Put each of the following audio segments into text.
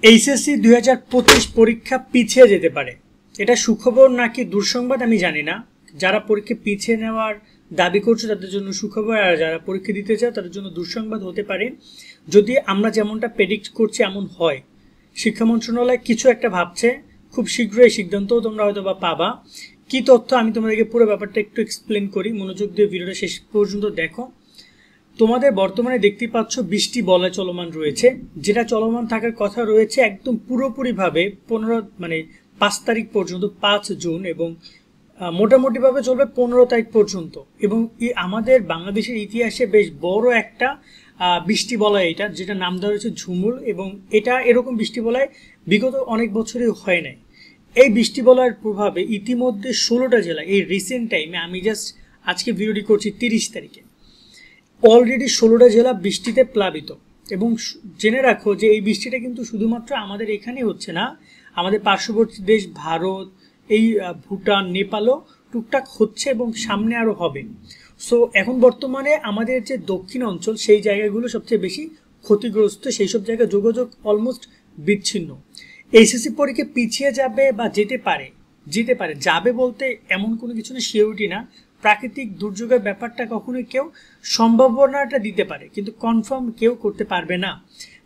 HSC 2025 পরীক্ষা পিছিয়ে যেতে পারে। এটা সুখবর নাকি দুঃসংবাদ আমি জানি না। যারা পরীক্ষা পিছিয়ে নেওয়ার দাবি করছে তাদের জন্য সুখবর, আর যারা পরীক্ষা দিতে চায় তাদের জন্য দুঃসংবাদ হতে পারে। যদি আমরা যেমনটা প্রেডিক্ট করছি এমন হয়, শিক্ষা মন্ত্রণালয় কিছু একটা ভাবছে, খুব শীঘ্রই সিদ্ধান্তও তোমরা হয়তো বা পাবা। কি তথ্য আমি তোমাদেরকে পুরো ব্যাপারটা একটু এক্সপ্লেন করি, মনোযোগ দিয়ে ভিডিওটা শেষ পর্যন্ত দেখো। তোমাদের বর্তমানে দেখতে পাচ্ছ বৃষ্টি বলয় চলমান রয়েছে, যেটা চলমান থাকার কথা রয়েছে একদম পুরোপুরিভাবে 5 তারিখ পর্যন্ত, 5 জুন, এবং মোটামুটিভাবে চলবে 15 তারিখ পর্যন্ত। এবং আমাদের বাংলাদেশের ইতিহাসে বেশ বড় একটা বৃষ্টি বলয় এটা, যেটা নাম দেওয়া হয়েছে ঝুমুর। এবং এটা এরকম বৃষ্টি বলয় বিগত অনেক বছরই হয় নাই। এই বৃষ্টি বলয়ের প্রভাবে ইতিমধ্যে 16টা জেলা, এই রিসেন্ট টাইমে, আমি জাস্ট আজকে ভিডিওটি করছি 30 তারিখে, অলরেডি 16টা জেলা বৃষ্টিতে প্লাবিত। এবং জেনে রাখো যে এই বৃষ্টিটা কিন্তু শুধুমাত্র আমাদের এখানেই হচ্ছে না, আমাদের পার্শ্ববর্তী দেশ ভারত, এই ভুটান, নেপালও টুকটাক হচ্ছে এবং সামনে আরও হবে। সো এখন বর্তমানে আমাদের যে দক্ষিণ অঞ্চল, সেই জায়গাগুলো সবচেয়ে বেশি ক্ষতিগ্রস্ত, সেই সব জায়গায় যোগাযোগ অলমোস্ট বিচ্ছিন্ন। এইচএসসি পরীক্ষা পিছিয়ে যাবে বা যেতে পারে, যাবে বলতে এমন কোনো কিছু না, সিওরিটি না। প্রাকৃতিক দুর্যোগের ব্যাপারটা কখনোই কেউ সম্ভাবনাটা দিতে পারে, কিন্তু কনফার্ম কেউ করতে পারবে না।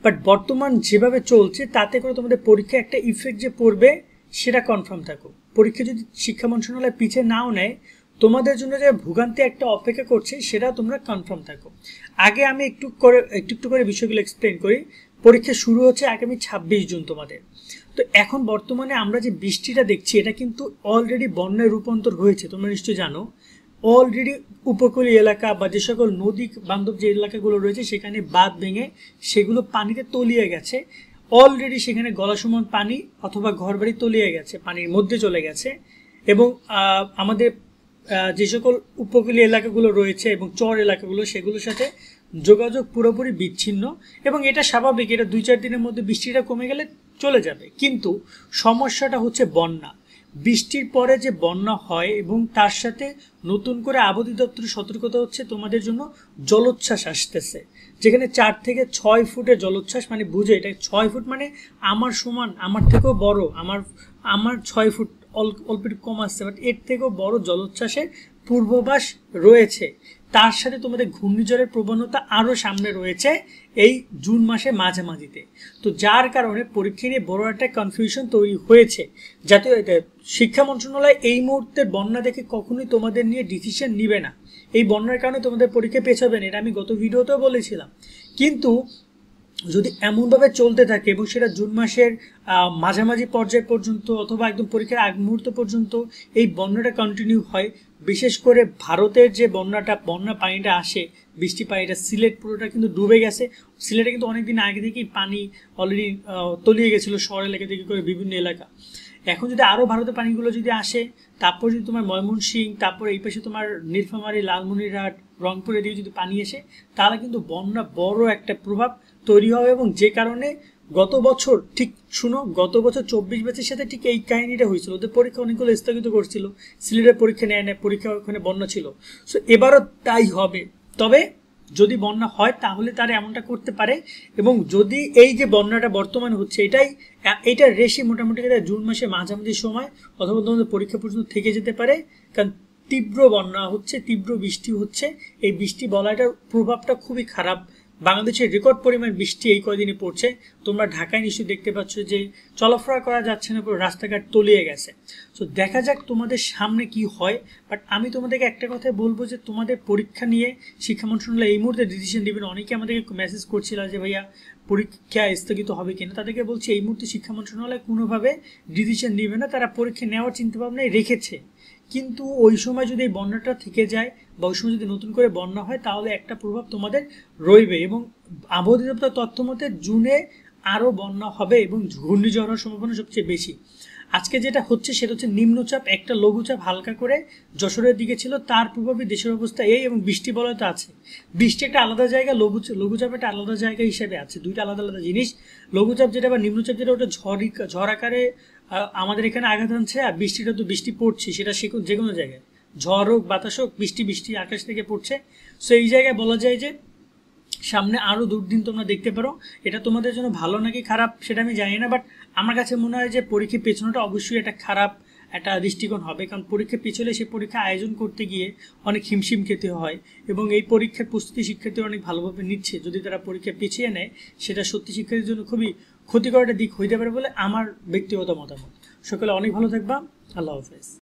বাট বর্তমান যেভাবে চলছে তাতে করে তোমাদের পরীক্ষা একটা ইফেক্ট যে পড়বে সেটা কনফার্ম থাকো। পরীক্ষা যদি শিক্ষা মন্ত্রণালয় পিছিয়ে নাও নেয়, তোমাদের জন্য যে ভোগান্তি একটা অপেক্ষা করছে সেটা তোমরা কনফার্ম থাকো। আগে আমি একটু করে বিষয়গুলো এক্সপ্লেন করি। পরীক্ষা শুরু হচ্ছে আগামী 26 জুন তোমাদের। তো এখন বর্তমানে আমরা যে বৃষ্টিটা দেখছি এটা কিন্তু অলরেডি বন্যায় রূপান্তর হয়েছে, তোমরা নিশ্চয়ই জানো। অলরেডি উপকূলীয় এলাকা বা যে সকল নদী বান্ধব যে এলাকাগুলো রয়েছে সেখানে বাঁধ ভেঙে সেগুলো পানিতে তলিয়ে গেছে। অলরেডি সেখানে গলা সমান পানি অথবা ঘরবাড়ি তলিয়ে গেছে, পানির মধ্যে চলে গেছে। এবং আমাদের যে সকল উপকূলীয় এলাকাগুলো রয়েছে এবং চর এলাকাগুলো, সেগুলোর সাথে যোগাযোগ পুরোপুরি বিচ্ছিন্ন। এবং এটা স্বাভাবিক, এটা 2-4 দিনের মধ্যে বৃষ্টিটা কমে গেলে চলে যাবে। কিন্তু সমস্যাটা হচ্ছে বন্যা। বৃষ্টির পরে যে বন্যা হয় এবং তার সাথে নতুন করে আবহাওয়া দপ্তরের সতর্কতা হচ্ছে তোমাদের জন্য জলোচ্ছ্বাস আসতেছে, যেখানে 4 থেকে 6 ফুটের জলোচ্ছ্বাস, মানে বুঝে এটা 6 ফুট মানে আমার সমান, আমার থেকেও বড়, আমার 6 ফুট অল্প একটু কম আসছে, বাট এর থেকেও বড় জলোচ্ছ্বাসের পূর্বাভাস রয়েছে। তার সাথে তোমাদের ঘূর্ণিঝড়ের প্রবণতা আরও সামনে রয়েছে এই জুন মাসে মাঝামাঝিতে। তো যার কারণে পরীক্ষা নিয়ে বড় একটা কনফিউশন তৈরি হয়েছে। জাতীয় শিক্ষা মন্ত্রণালয় এই মুহূর্তে বন্যা দেখে কখনোই তোমাদের নিয়ে ডিসিশন নিবে না। এই বন্যার কারণে তোমাদের পরীক্ষা পেছাবে না, এটা আমি গত ভিডিওতেও বলেছিলাম। কিন্তু যদি এমনভাবে চলতে থাকে এবং সেটা জুন মাসের মাঝামাঝি পর্যায় পর্যন্ত অথবা একদম পরীক্ষার আগ মুহূর্ত পর্যন্ত এই বন্যাটা কন্টিনিউ হয়, বিশেষ করে ভারতের যে বন্যা পানিটা আসে, বৃষ্টি পানিটা, সিলেট পুরোটা কিন্তু ডুবে গেছে। সিলেটে কিন্তু অনেকদিন আগে থেকেই পানি অলরেডি তলিয়ে গেছিলো শহর এলাকা থেকে করে বিভিন্ন এলাকা। এখন যদি আরও ভারতের পানিগুলো যদি আসে, তারপর যদি তোমার ময়মনসিংহ, তারপর এই পাশে তোমার নীলফামারী, লালমনিরহাট, রংপুরের দিকে যদি পানি আসে, তাহলে কিন্তু বন্যা বড় একটা প্রভাব তৈরি হবে। এবং যে কারণে গত বছর গত বছর 24 ব্যাচের সাথে ঠিক এই কাহিনীটা হয়েছিল। ওদের পরীক্ষা অনেকগুলো স্থগিত করছিল, সিলেটের পরীক্ষা নেয় না, পরীক্ষা ওখানে বন্যা ছিল। সো এবারও তাই হবে। তবে যদি বন্যা হয় তাহলে তারা এমনটা করতে পারে। এবং যদি এই যে বন্যাটা বর্তমানে হচ্ছে এইটার রেশি মোটামুটি জুন মাসে মাঝামাঝি সময় অথবা তোমাদের পরীক্ষা পর্যন্ত থেকে যেতে পারে। কারণ তীব্র বন্যা হচ্ছে, তীব্র বৃষ্টি হচ্ছে। এই বৃষ্টি বলয়টার প্রভাবটা খুবই খারাপ। বাংলাদেশের রেকর্ড পরিমাণ বৃষ্টি এই কয়দিনে পড়ছে। তোমরা ঢাকায় নিশ্চয়ই দেখতে পাচ্ছ যে চলাফেরা করা যাচ্ছে না, পুরো রাস্তাঘাট তলিয়ে গেছে। সো দেখা যাক তোমাদের সামনে কি হয়। বাট আমি তোমাদেরকে একটা কথাই বলবো যে তোমাদের পরীক্ষা নিয়ে শিক্ষা মন্ত্রণালয় এই মুহূর্তে ডিসিশন নেবেন। অনেকে আমাদেরকে মেসেজ করছিল যে ভাইয়া পরীক্ষা স্থগিত হবে কিনা, তাদেরকে বলছি এই মুহূর্তে শিক্ষা মন্ত্রণালয় কোনোভাবে ডিসিশন নেবে না। তারা পরীক্ষা নেওয়ার চিন্তাভাবনাই রেখেছে। কিন্তু ওই সময় যদি এই বন্যাটা থেকে যায় বা ওই সময় যদি নতুন করে বন্যা হয়, তাহলে একটা প্রভাব তোমাদের রইবে। এবং আবহাওয়া অধিদপ্তর তথ্য মতে জুনে আরও বন্যা হবে এবং ঘূর্ণিঝড় হওয়ার সম্ভাবনা সবচেয়ে বেশি। আজকে যেটা হচ্ছে সেটা হচ্ছে নিম্নচাপ, একটা লঘুচাপ হালকা করে যশোরের দিকে ছিল, তার প্রভাবে দেশের অবস্থা এই। এবং বৃষ্টি বলয় তো আছে, বৃষ্টি একটা আলাদা জায়গা, লঘুচাপ একটা আলাদা জায়গা হিসেবে আছে, দুইটা আলাদা আলাদা জিনিস। লঘুচাপ যেটা বা নিম্নচাপ যেটা, ওটা ঝড় আকারে আমাদের এখানে আঘাত আনছে। আর বৃষ্টিটা তো বৃষ্টি পড়ছে, সেটা যে কোনো জায়গায়, ঝড় হোক বাতাস হোক, বৃষ্টি আকাশ থেকে পড়ছে। সো এই জায়গায় বলা যায় যে সামনে আরও দুর্দিন তোমরা দেখতে পারো। এটা তোমাদের জন্য ভালো নাকি খারাপ সেটা আমি জানি না, বাট আমার কাছে মনে হয় যে পরীক্ষা পেছানোটা অবশ্যই একটা খারাপ একটা দৃষ্টিকোণ হবে, কারণ পরীক্ষা পিছলে সেই পরীক্ষা আয়োজন করতে গিয়ে অনেক হিমশিম খেতে হয়, এবং এই পরীক্ষার প্রস্তুতি শিক্ষার্থীরা অনেক ভালোভাবে নিচ্ছে। যদি তারা পরীক্ষা পিছিয়ে নেয় সেটা সত্যি শিক্ষার্থীর জন্য খুবই ক্ষতিকর একটা দিক হইতে পারে বলে আমার ব্যক্তিগত মতামত। সকলে অনেক ভালো থাকবা। আল্লাহ হাফেজ।